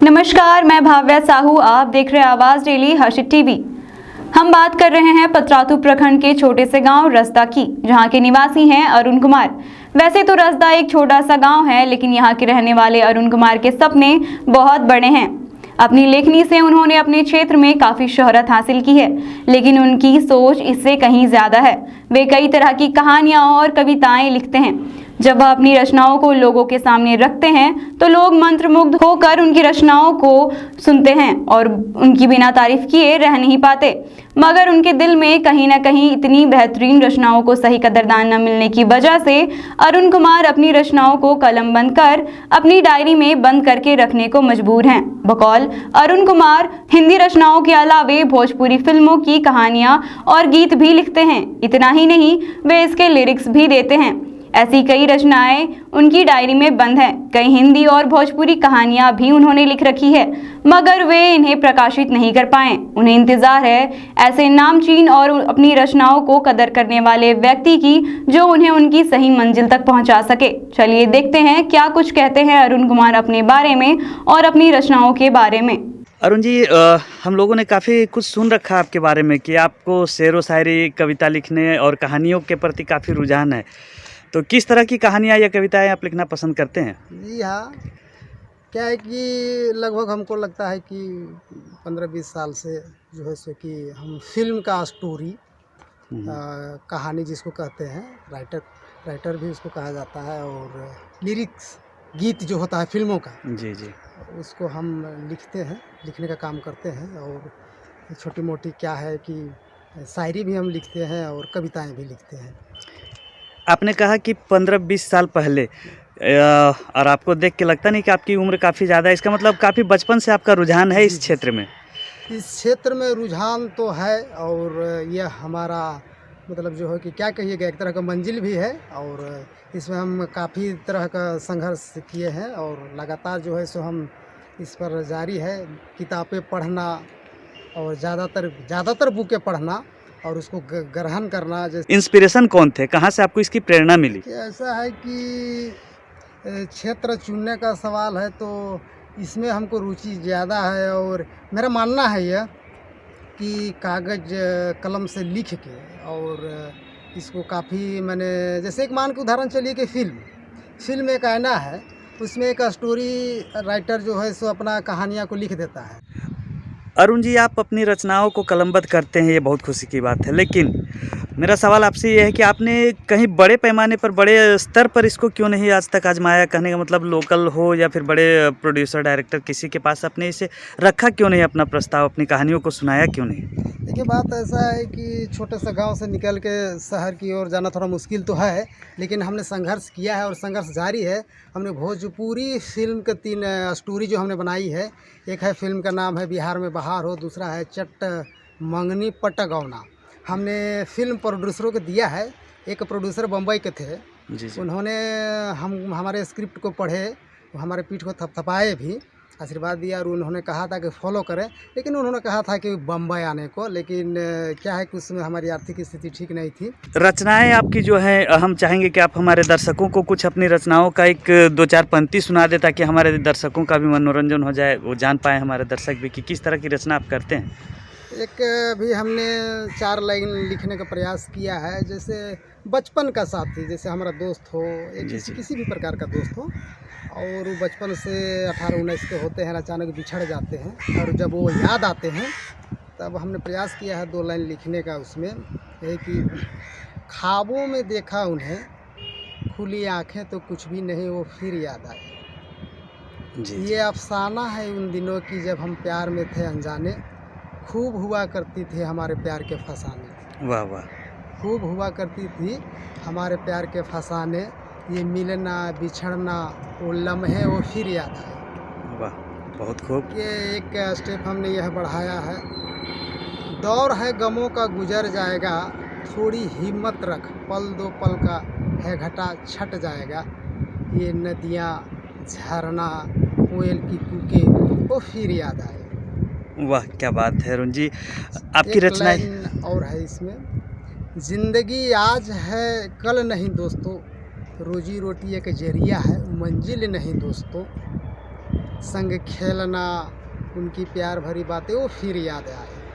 नमस्कार, मैं भाव्या साहू। आप देख रहे हैं आवाज डेली हर्षित टीवी। हम बात कर रहे हैं पतरातू प्रखंड के छोटे से गांव रसदा की, जहां के निवासी हैं अरुण कुमार। वैसे तो रसदा एक छोटा सा गांव है, लेकिन यहां के रहने वाले अरुण कुमार के सपने बहुत बड़े हैं। अपनी लेखनी से उन्होंने अपने क्षेत्र में काफी शोहरत हासिल की है, लेकिन उनकी सोच इससे कहीं ज्यादा है। वे कई तरह की कहानियां और कविताएं लिखते हैं। जब वह अपनी रचनाओं को लोगों के सामने रखते हैं तो लोग मंत्रमुग्ध होकर उनकी रचनाओं को सुनते हैं और उनकी बिना तारीफ किए रह नहीं पाते। मगर उनके दिल में कहीं ना कहीं इतनी बेहतरीन रचनाओं को सही कदरदान न मिलने की वजह से अरुण कुमार अपनी रचनाओं को कलम बंद कर अपनी डायरी में बंद करके रखने को मजबूर हैं। बकौल अरुण कुमार हिंदी रचनाओं के अलावे भोजपुरी फिल्मों की कहानियां और गीत भी लिखते हैं। इतना ही नहीं, वे इसके लिरिक्स भी देते हैं। ऐसी कई रचनाएं उनकी डायरी में बंद हैं। कई हिंदी और भोजपुरी कहानियां भी उन्होंने लिख रखी है, मगर वे इन्हें प्रकाशित नहीं कर पाए। उन्हें इंतजार है ऐसे नामचीन और अपनी रचनाओं को कदर करने वाले व्यक्ति की, जो उन्हें उनकी सही मंजिल तक पहुंचा सके। चलिए देखते हैं क्या कुछ कहते हैं अरुण कुमार अपने बारे में और अपनी रचनाओं के बारे में। अरुण जी, हम लोगों ने काफ़ी कुछ सुन रखा आपके बारे में कि आपको शेर व शायरी, कविता लिखने और कहानियों के प्रति काफ़ी रुझान है। तो किस तरह की कहानियाँ या कविताएं आप लिखना पसंद करते हैं? जी हाँ, क्या है कि लगभग हमको लगता है कि 15-20 साल से जो है सो कि हम फिल्म का स्टोरी, कहानी जिसको कहते हैं, राइटर भी उसको कहा जाता है, और लिरिक्स, गीत जो होता है फिल्मों का, जी जी, उसको हम लिखते हैं, लिखने का काम करते हैं। और छोटी मोटी क्या है कि शायरी भी हम लिखते हैं और कविताएं भी लिखते हैं। आपने कहा कि 15-20 साल पहले, और आपको देख के लगता नहीं कि आपकी उम्र काफ़ी ज़्यादा है? इसका मतलब काफ़ी बचपन से आपका रुझान है इस क्षेत्र में? इस क्षेत्र में रुझान तो है, और यह हमारा मतलब जो है कि क्या कहिएगा, एक तरह का मंजिल भी है। और इसमें हम काफ़ी तरह का संघर्ष किए हैं, और लगातार जो है सो हम इस पर जारी है। किताबें पढ़ना और ज़्यादातर बुकें पढ़ना और उसको ग्रहण करना। जैसे इंस्पिरेशन कौन थे, कहाँ से आपको इसकी प्रेरणा मिली? ऐसा है कि क्षेत्र चुनने का सवाल है, तो इसमें हमको रुचि ज़्यादा है। और मेरा मानना है यह कि कागज़ कलम से लिख के, और इसको काफ़ी मैंने, जैसे एक मान के उदाहरण चलिए कि फिल्म एक आईना है, उसमें एक स्टोरी राइटर जो है सो अपना कहानियाँ को लिख देता है। अरुण जी, आप अपनी रचनाओं को कलमबद्ध करते हैं, ये बहुत खुशी की बात है। लेकिन मेरा सवाल आपसे ये है कि आपने कहीं बड़े पैमाने पर, बड़े स्तर पर इसको क्यों नहीं आज तक आजमाया? कहने का मतलब लोकल हो या फिर बड़े प्रोड्यूसर, डायरेक्टर, किसी के पास आपने इसे रखा क्यों नहीं, अपना प्रस्ताव, अपनी कहानियों को सुनाया क्यों नहीं? देखिए, बात ऐसा है कि छोटे से गांव से निकल के शहर की ओर जाना थोड़ा मुश्किल तो है, लेकिन हमने संघर्ष किया है और संघर्ष जारी है। हमने भोजपुरी फिल्म के 3 स्टोरी जो हमने बनाई है। एक है फिल्म का नाम है बिहार में बहार हो, दूसरा है चट मंगनी पटगौना। हमने फिल्म प्रोड्यूसरों को दिया है। एक प्रोड्यूसर बम्बई के थे, जी जी। उन्होंने हमारे स्क्रिप्ट को पढ़े, हमारे पीठ को थपथपाए भी, आशीर्वाद दिया, और उन्होंने कहा था कि फॉलो करें। लेकिन उन्होंने कहा था कि बम्बई आने को, लेकिन क्या है कि उसमें हमारी आर्थिक स्थिति ठीक नहीं थी। रचनाएं आपकी जो है, हम चाहेंगे कि आप हमारे दर्शकों को कुछ अपनी रचनाओं का एक 2-4 पंक्ति सुना दे, ताकि हमारे दर्शकों का भी मनोरंजन हो जाए, वो जान पाए हमारे दर्शक भी कि किस तरह की रचना आप करते हैं। एक भी हमने 4 लाइन लिखने का प्रयास किया है। जैसे बचपन का साथी, जैसे हमारा दोस्त हो, किसी भी प्रकार का दोस्त हो, और वो बचपन से 18-19 के होते हैं, अचानक बिछड़ जाते हैं, और जब वो याद आते हैं तब हमने प्रयास किया है 2 लाइन लिखने का। उसमें है कि ख्वाबों में देखा उन्हें, खुली आंखें तो कुछ भी नहीं, वो फिर याद आए। जी। ये अफसाना है उन दिनों की जब हम प्यार में थे अनजाने, खूब हुआ करती थी हमारे प्यार के फसाने। वाह वाह। खूब हुआ करती थी हमारे प्यार के फसाने, ये मिलना बिछड़ना, वो लम्हे वो फिर याद आए। वाह, बहुत खूब। ये एक स्टेप हमने यह बढ़ाया है। दौर है गमों का गुजर जाएगा, थोड़ी हिम्मत रख, पल 2 पल का है घटा छट जाएगा। ये नदियाँ, झरना, कोयल की कूके, वो फिर याद आए। वाह, क्या बात है अरुण जी, आपकी रचना। और है इसमें, जिंदगी आज है कल नहीं दोस्तों, रोजी रोटी एक जरिया है, मंजिल नहीं दोस्तों। संग खेलना, उनकी प्यार भरी बातें वो फिर याद आए।